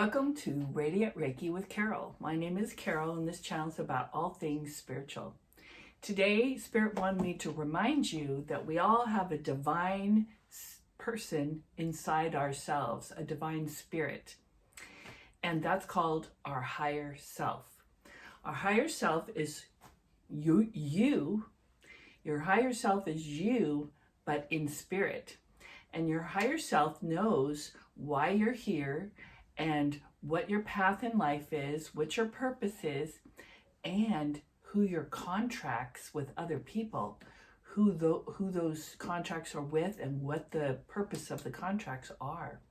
Welcome to Radiant Reiki with Carol. My name is Carol, and this channel is about all things spiritual. Today, Spirit wanted me to remind you that we all have a divine person inside ourselves, a divine spirit, and that's called our higher self. Our higher self is you. Your higher self is you, but in spirit. And your higher self knows why you're here and what your path in life is, what your purpose is, and who your contracts with other people, who those contracts are with, and what the purpose of the contracts are.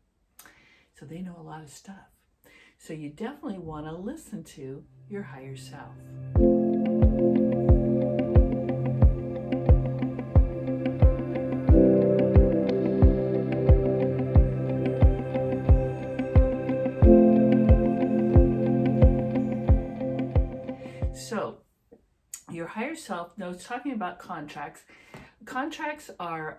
So they know a lot of stuff. So you definitely want to listen to your higher self. So your higher self knows, talking about contracts. Contracts are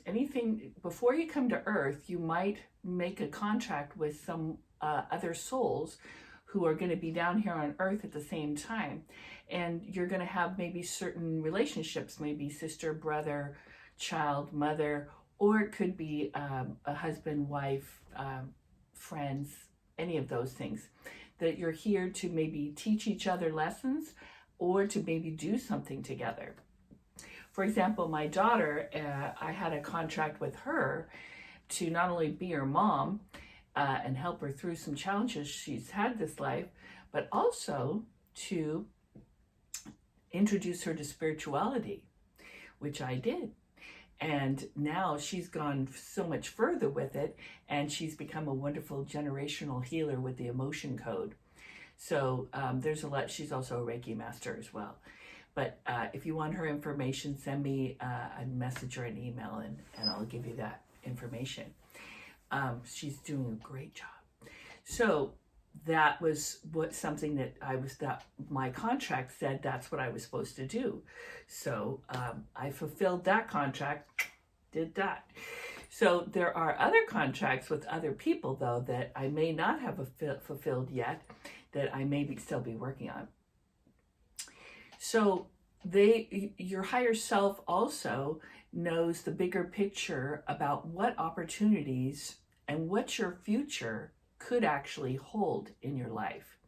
anything, before you come to earth, you might make a contract with some other souls who are going to be down here on earth at the same time. And you're going to have maybe certain relationships, maybe sister, brother, child, mother, or it could be a husband, wife, friends, any of those things. That you're here to maybe teach each other lessons or to maybe do something together. For example, my daughter, I had a contract with her to not only be her mom and help her through some challenges she's had this life, but also to introduce her to spirituality, which I did. And now she's gone so much further with it, and she's become a wonderful generational healer with the emotion code. So there's a lot. She's also a Reiki master as well. But if you want her information, send me a message or an email, and I'll give you that information. She's doing a great job. So that was something that my contract said that's what I was supposed to do. So I fulfilled that contract, did that. So there are other contracts with other people, though, that I may not have fulfilled yet, that I may still be working on. So your higher self also knows the bigger picture about what opportunities and what your future could actually hold in your life.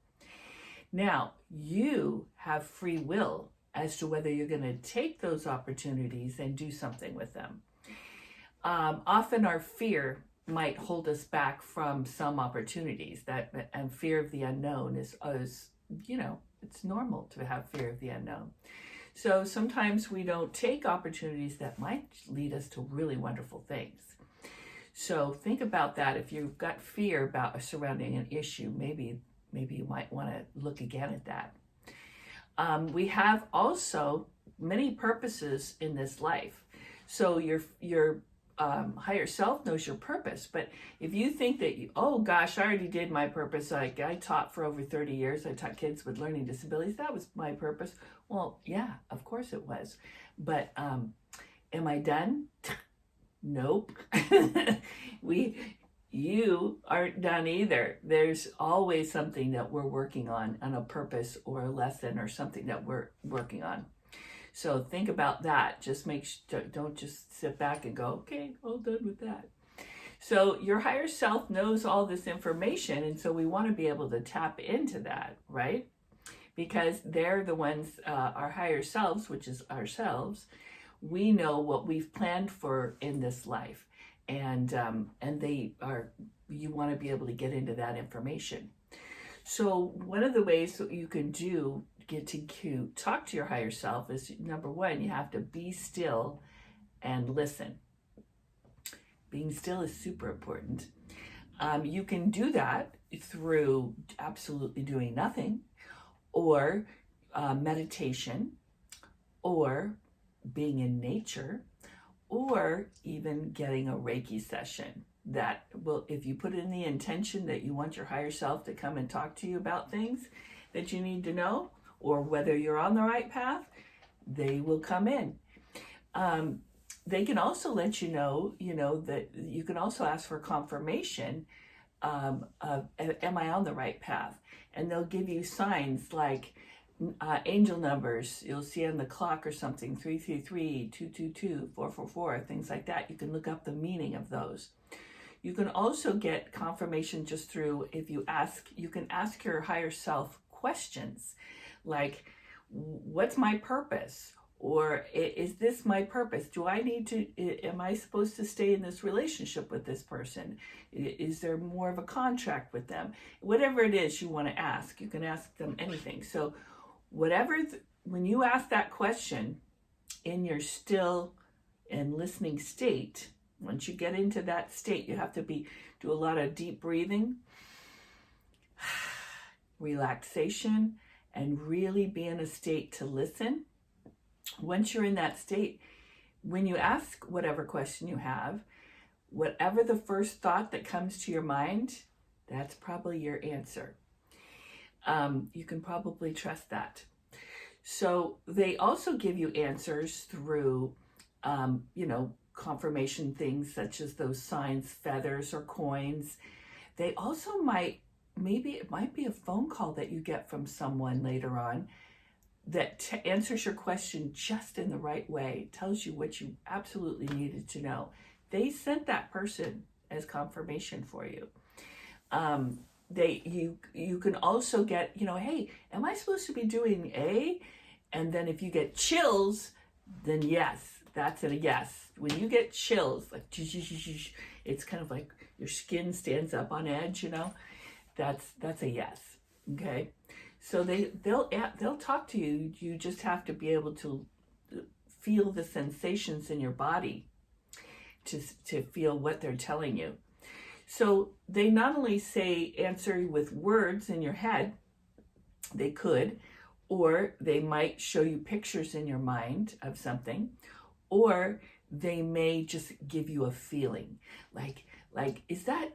Now, you have free will as to whether you're going to take those opportunities and do something with them. Often our fear might hold us back from some opportunities, and fear of the unknown is, it's normal to have fear of the unknown. So sometimes we don't take opportunities that might lead us to really wonderful things. So think about that. If you've got fear about surrounding an issue, maybe you might want to look again at that. We have also many purposes in this life. So your higher self knows your purpose. But if you think that oh gosh, I already did my purpose. I taught for over 30 years. I taught kids with learning disabilities. That was my purpose. Well, yeah, of course it was. But am I done? Nope. You aren't done either. There's always something that we're working on a purpose or a lesson or something that we're working on. So think about that. Don't just sit back and go, okay, all done with that. So your higher self knows all this information, and so we want to be able to tap into that, right? Because they're the ones, our higher selves, which is ourselves, we know what we've planned for in this life, and you want to be able to get into that information. So one of the ways that you can get to talk to your higher self is, number one, you have to be still and listen. Being still is super important. You can do that through absolutely doing nothing, or meditation, or being in nature, or even getting a Reiki session. That will, if you put in the intention that you want your higher self to come and talk to you about things that you need to know, or whether you're on the right path, they will come in. They can also let you know, that you can also ask for confirmation am I on the right path? And they'll give you signs like angel numbers you'll see on the clock or something, 333, 222, 444, things like that. You can look up the meaning of those. You can also get confirmation just through, if you ask, you can ask your higher self questions like, what's my purpose? Or is this my purpose? Do I need to, am I supposed to stay in this relationship with this person? Is there more of a contract with them? Whatever it is you want to ask, you can ask them anything. So whatever, when you ask that question in your still and listening state, once you get into that state, you have to do a lot of deep breathing, relaxation, and really be in a state to listen. Once you're in that state, when you ask whatever question you have, whatever the first thought that comes to your mind, that's probably your answer. You can probably trust that. So they also give you answers through, confirmation things such as those signs, feathers, or coins. They also maybe it might be a phone call that you get from someone later on that answers your question just in the right way, tells you what you absolutely needed to know. They sent that person as confirmation for you. You can also get, hey, am I supposed to be doing A? And then if you get chills, then yes, that's a yes. When you get chills, like it's kind of like your skin stands up on edge, that's a yes. Okay, so they'll talk to you. You just have to be able to feel the sensations in your body to feel what they're telling you. So they not only say answer you with words in your head, they could, or they might show you pictures in your mind of something, or they may just give you a feeling like,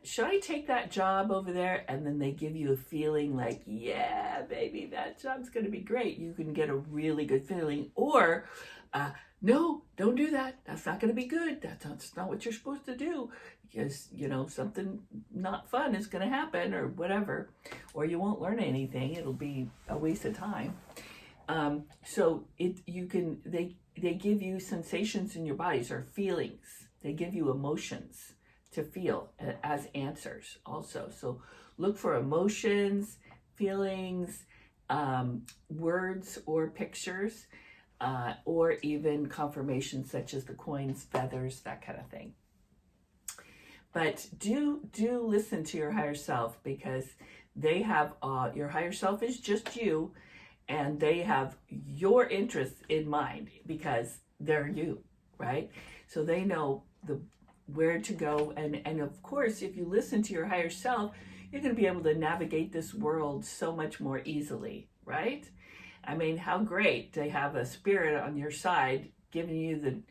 should I take that job over there? And then they give you a feeling like, yeah, baby, that job's going to be great. You can get a really good feeling. Or, no, don't do that. That's not going to be good. That's not what you're supposed to do, because, something not fun is going to happen or whatever, or you won't learn anything. It'll be a waste of time. So they give you sensations in your bodies or feelings. They give you emotions to feel as answers also. So look for emotions, feelings, words or pictures, or even confirmations such as the coins, feathers, that kind of thing. But do listen to your higher self, because they have, your higher self is just you, and they have your interests in mind because they're you, right? So they know where to go. And of course, if you listen to your higher self, you're going to be able to navigate this world so much more easily, right? I mean, how great to have a spirit on your side giving you the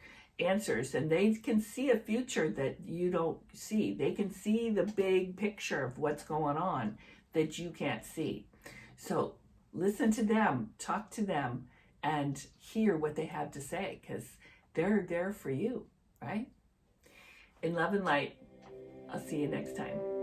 answers, and they can see a future that you don't see. They can see the big picture of what's going on that you can't see. So listen to them, talk to them, and hear what they have to say, because they're there for you, right? In love and light, I'll see you next time.